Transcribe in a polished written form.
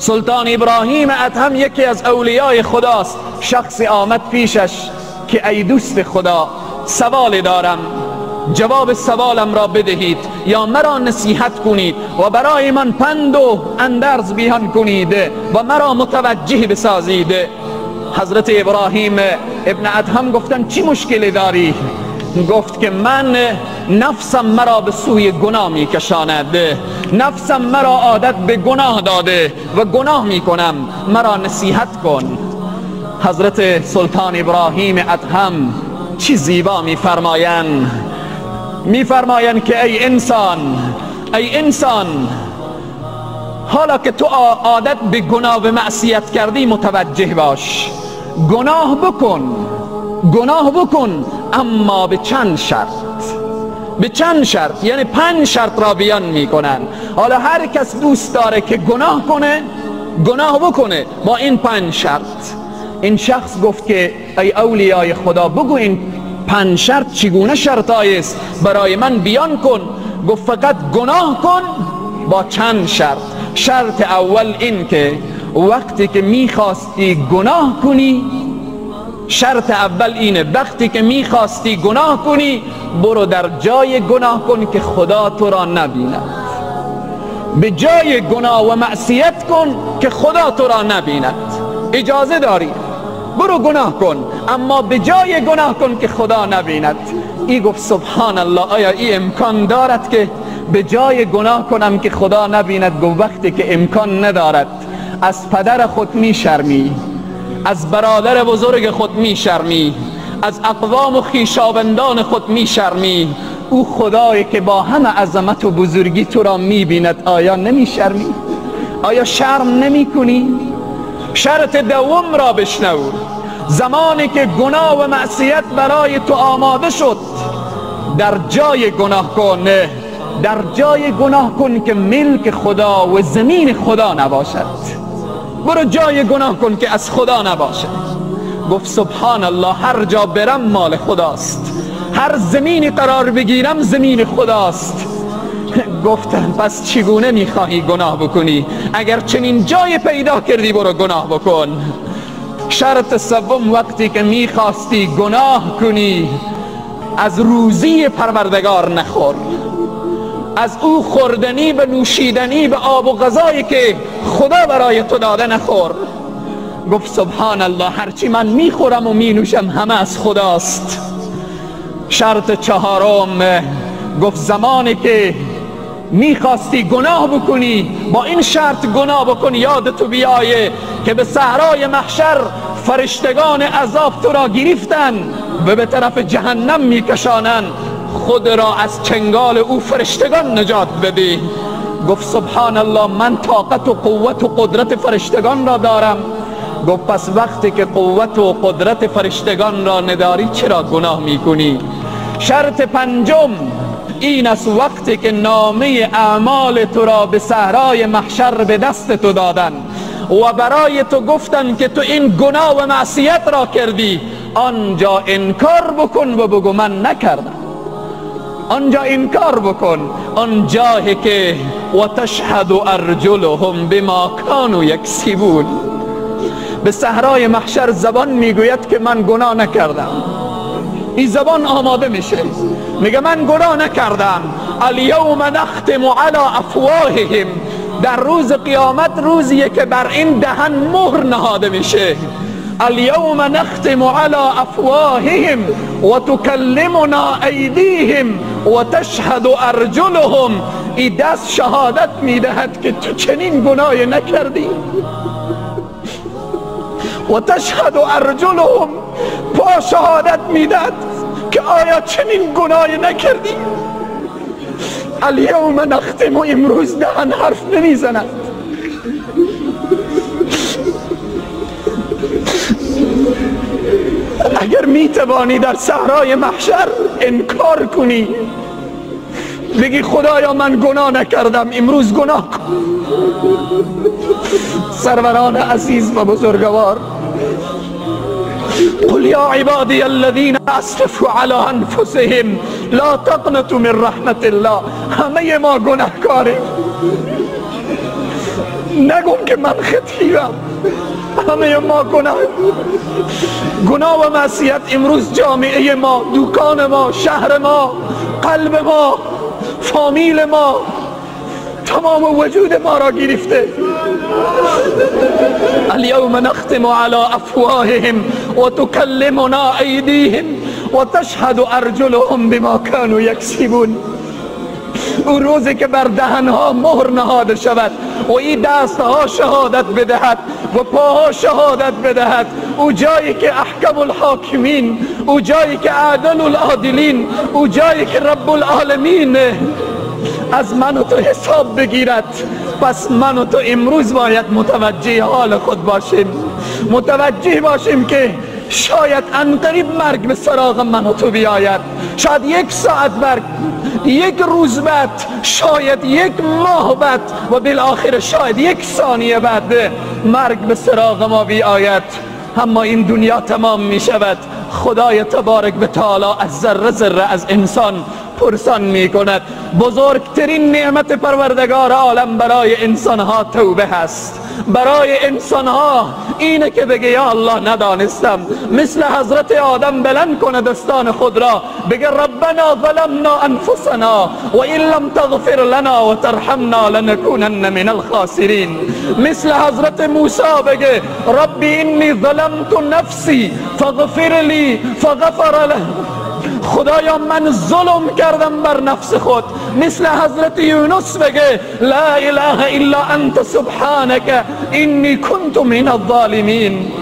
سلطان ابراهیم ادهم یکی از اولیای خداست. شخصی آمد پیشش که ای دوست خدا، سوال دارم، جواب سوالم را بدهید یا مرا نصیحت کنید و برای من پند و اندرز بیان کنید و مرا متوجه بسازید. حضرت ابراهیم ابن ادهم گفتن چی مشکلی داری؟ گفت که من نفسم مرا به سوی گناه می کشاند، نفسم مرا عادت به گناه داده و گناه می کنم، مرا نصیحت کن. حضرت سلطان ابراهیم ادهم چی زیبا می فرمایند که ای انسان، حالا که تو عادت به گناه و معصیت کردی متوجه باش، گناه بکن اما به چند شرط، یعنی 5 شرط را بیان میکنن. حالا هر کس دوست داره که گناه بکنه با این 5 شرط. این شخص گفت که ای اولیای خدا بگو این 5 شرط چگونه شرطایی است برای من بیان کن. گفت فقط گناه کن با چند شرط. شرط اول این که وقتی که میخواستی گناه کنی، شرط اول اینه وقتی که میخواستی گناه کنی برو در جای گناه کن که خدا تو را نبیند. به جای گناه و معصیت کن که خدا تو را نبیند. اجازه داری برو گناه کن اما به جای گناه کن که خدا نبیند. ای گفت سبحان الله، آیا این امکان دارد که به جای گناه کنم که خدا نبیند؟ گفت وقتی که امکان ندارد از پدر خود میشرمی، از برادر بزرگ خود میشرمی، از اقوام و خویشاوندان خود میشرمی، او خدایی که با همه عظمت و بزرگی تو را میبیند آیا نمیشرمی؟ آیا شرم نمی کنی؟ شرط دوم را بشنو. زمانی که گناه و معصیت برای تو آماده شد در جای گناه کن که ملک خدا و زمین خدا نباشد. برو جای گناه کن که از خدا نباشد. گفت سبحان الله، هر جا برم مال خداست، هر زمینی قرار بگیرم زمین خداست. گفتم پس چگونه میخواهی گناه بکنی؟ اگر چنین جای پیدا کردی برو گناه بکن. شرط سوم، وقتی که میخواستی گناه کنی از روزی پروردگار نخور، از او خوردنی و نوشیدنی و آب و غذایی که خدا برای تو داده نخور. گفت سبحان الله، هرچی من میخورم و مینوشم همه از خداست. شرط چهارم، گفت زمانی که میخواستی گناه بکنی با این شرط گناه بکنی یادتو بیایه که به صحرای محشر فرشتگان عذاب تو را گرفتن و به طرف جهنم میکشانن، خود را از چنگال او فرشتگان نجات بده. گفت سبحان الله، من طاقت و قوت و قدرت فرشتگان را دارم. گفت پس وقتی که قوت و قدرت فرشتگان را نداری چرا گناه میکنی؟ شرط پنجم این است، وقتی که نامه اعمال تو را به صحرای محشر به دست تو دادن و برای تو گفتن که تو این گناه و معصیت را کردی، آنجا انکار بکن و بگو من نکردم. آنجا انکار بکن، آنجایی که و تشهد ارجلهم بما کانوا یکسبون. به صحرای محشر زبان میگوید که من گناه نکردم. این زبان آماده میشه میگه من گناه نکردم. الیوم نختم علی افواههم، در روز قیامت روزیه که بر این دهن مهر نهاده میشه. الیوم نختم علی افواههم و تکلمنا ایدیهم و تشهد ارجلهم. این دست شهادت میدهد که تو چنین گناهی نکردی. و تشهد ارجلهم، پا شهادت میدهد که آیا چنین گناهی نکردی. الیوم نختم، امروز دهن حرف نمیزند. اگر میتوانی در صحرای محشر انکار کنی بگی خدایا من گناه نکردم، امروز گناه کن. سروران عزیز و بزرگوار، قل یا عبادی الذین اسرفوا علی انفسهم لا تقنطوا من رحمت الله. همه ما گناهکاریم. نگم که من خطیرم. همه ما گناه و معصیت امروز جامعه ما، دکان ما، شهر ما، قلب ما، فامیل ما، تمام وجود ما را گرفته. اليوم نختم على افواههم و تکلمنا ایدیهم و تشهد ارجلهم بما كانوا یکسبون. اون روزی که بر دهنها مهر نهاده شود و این دستها شهادت بدهد و پاها شهادت بدهد، او جایی که احکم الحاکمین، او جایی که عادل العادلین، او جایی که رب العالمین از من و تو حساب بگیرد. پس من و تو امروز باید متوجه حال خود باشیم، متوجه باشیم که شاید انقریب مرگ به سراغ من و تو بیاید، شاید یک ساعت بعد، یک روز بعد، شاید یک ماه بعد و بالاخره شاید یک ثانیه بعد مرگ به سراغ ما بیاید. اما این دنیا تمام می شود. خدای تبارک و تعالی از ذره ذره از انسان پرسان می کند. بزرگترین نعمت پروردگار عالم برای انسانها توبه هست. برای انسانها اینه که بگه یا الله ندانستم، مثل حضرت آدم بلند کنه دستان خود را بگه ربنا ظلمنا انفسنا و این لم تغفر لنا و ترحمنا لنکونن من الخاسرین. مثل حضرت موسی بگه ربی انی ظلمت نفسی فاغفر لی فغفر له، خدایا من ظلم کردم بر نفس خود. مثل حضرت یونس بگه لا اله الا انت سبحانك انی کنت من الظالمین.